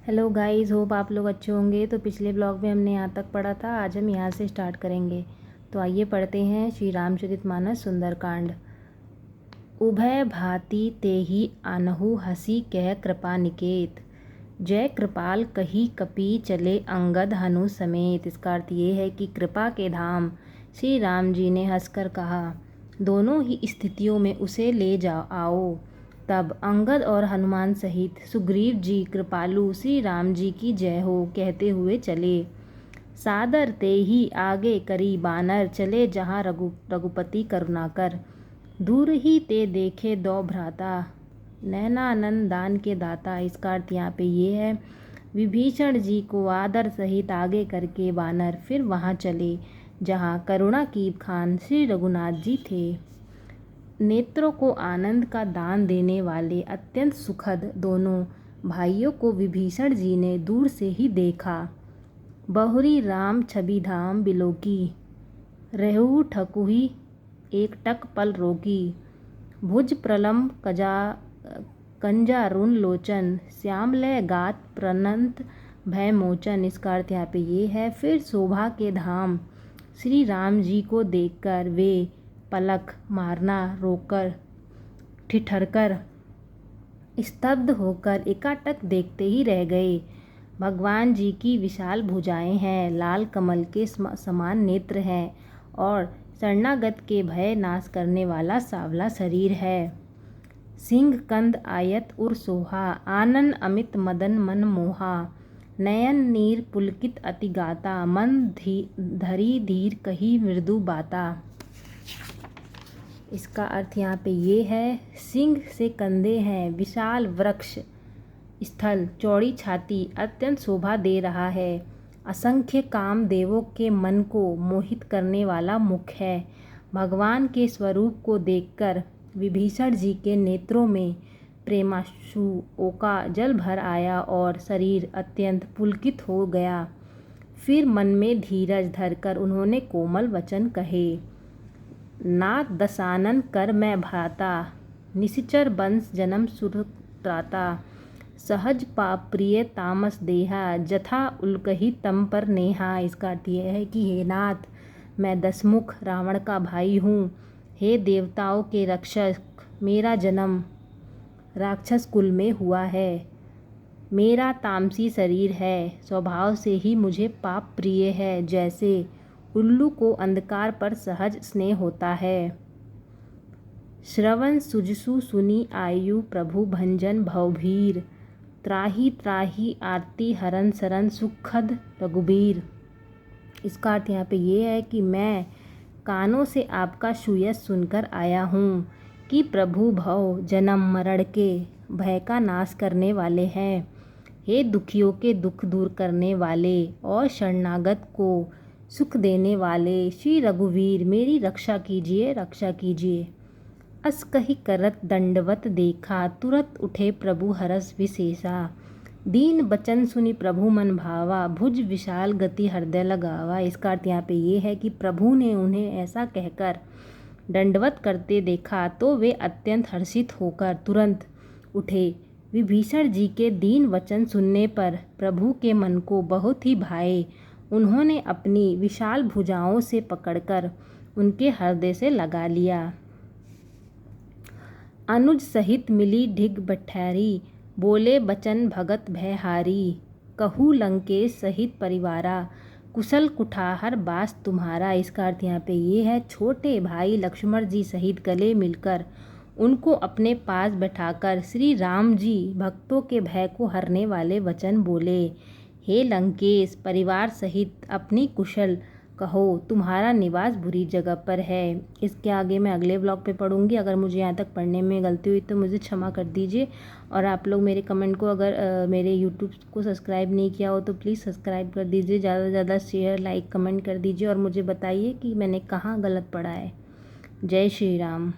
Hello guys, hope आप लोग अच्छे होंगे। तो पिछले ब्लॉग में हमने यहाँ तक पढ़ा था, आज हम यहाँ से स्टार्ट करेंगे। तो आइए पढ़ते हैं श्री रामचरितमानस सुंदरकांड। उभय भांति तेहि आनहु हसी कह कृपा निकेत, जय कृपाल कही कपि चले अंगद हनु समेत। इसका अर्थ ये है कि कृपा के धाम श्री राम जी ने हंसकर कहा, दोनों ही स्थितियों में उसे ले जाओ आओ। तब अंगद और हनुमान सहित सुग्रीव जी कृपालु श्री राम जी की जय हो कहते हुए चले। सादर ते ही आगे करी बानर चले जहाँ रघुपति करुणाकर, दूर ही ते देखे दो भ्राता नैनानंद दान के दाता। इसका अर्थ यहाँ पे ये है, विभीषण जी को आदर सहित आगे करके बानर फिर वहाँ चले जहाँ करुणा की खान श्री रघुनाथ जी थे। नेत्रों को आनंद का दान देने वाले अत्यंत सुखद दोनों भाइयों को विभीषण जी ने दूर से ही देखा। बहुरी राम छवि धाम बिलोकी, रहु ठकुही एक टक पल रोकी। भुज प्रलम कंजारुन लोचन, श्यामलय गात प्रनंत भय मोचन। इसका अर्थ यहाँ पे ये है, फिर शोभा के धाम श्री राम जी को देखकर वे पलक मारना रोकर ठिठरकर स्तब्ध होकर एकाटक देखते ही रह गए। भगवान जी की विशाल भुजाएं हैं, लाल कमल के समान नेत्र हैं और शरणागत के भय नाश करने वाला सांवला शरीर है। सिंह कंद आयत उर सोहा, आनन अमित मदन मन मोहा। नयन नीर पुलकित अति गाता, मन धरी धीर कही मृदु बाता। इसका अर्थ यहाँ पे ये है, सिंह से कंधे हैं, विशाल वृक्ष स्थल, चौड़ी छाती अत्यंत शोभा दे रहा है। असंख्य काम देवों के मन को मोहित करने वाला मुख है। भगवान के स्वरूप को देखकर विभीषण जी के नेत्रों में प्रेमाश्रुओं का जल भर आया और शरीर अत्यंत पुलकित हो गया। फिर मन में धीरज धरकर उन्होंने कोमल वचन कहे, नाथ दशानन कर मैं भ्राता, निशिचर वंश जन्म सुरत्राता। सहज पाप प्रिय तामस देहा, जथा उल्कही तम पर नेहा। इसका अर्थ यह है कि हे नाथ, मैं दशमुख रावण का भाई हूँ। हे देवताओं के रक्षक, मेरा जन्म राक्षस कुल में हुआ है। मेरा तामसी शरीर है, स्वभाव से ही मुझे पाप प्रिय है, जैसे उल्लू को अंधकार पर सहज स्नेह होता है। श्रवण सुजसु सुनी आयु, प्रभु भंजन भवभीर। त्राही त्राही आरती हरन सरन, सुखद रघुबीर। इसका अर्थ यहाँ पे ये है कि मैं कानों से आपका सुयश सुनकर आया हूँ कि प्रभु भव जन्म मरण के भय का नाश करने वाले हैं। हे दुखियों के दुख दूर करने वाले और शरणागत को सुख देने वाले श्री रघुवीर, मेरी रक्षा कीजिए, रक्षा कीजिए। अस कही करत दंडवत देखा, तुरत उठे प्रभु हरस विशेषा। दीन बचन सुनी प्रभु मन भावा, भुज विशाल गति हृदय लगावा। इसका अर्थ यहाँ पे ये है कि प्रभु ने उन्हें ऐसा कहकर दंडवत करते देखा तो वे अत्यंत हर्षित होकर तुरंत उठे। विभीषण जी के दीन वचन सुनने पर प्रभु के मन को बहुत ही भाए। उन्होंने अपनी विशाल भुजाओं से पकड़कर उनके हृदय से लगा लिया। अनुज सहित मिली ढिग बठैरी, बोले बचन भगत भयहारी। कहू लंकेश सहित परिवारा, कुशल कुठार बास तुम्हारा। इसका अर्थ यहाँ पे ये है, छोटे भाई लक्ष्मण जी सहित गले मिलकर उनको अपने पास बैठाकर श्री राम जी भक्तों के भय को हरने वाले वचन बोले। हे लंकेश, परिवार सहित अपनी कुशल कहो, तुम्हारा निवास बुरी जगह पर है। इसके आगे मैं अगले ब्लॉग पे पढ़ूंगी। अगर मुझे यहाँ तक पढ़ने में गलती हुई तो मुझे क्षमा कर दीजिए। और आप लोग मेरे कमेंट को, अगर मेरे यूट्यूब को सब्सक्राइब नहीं किया हो तो प्लीज़ सब्सक्राइब कर दीजिए। ज़्यादा से ज़्यादा शेयर लाइक कमेंट कर दीजिए और मुझे बताइए कि मैंने कहाँ गलत पढ़ा है। जय श्री राम।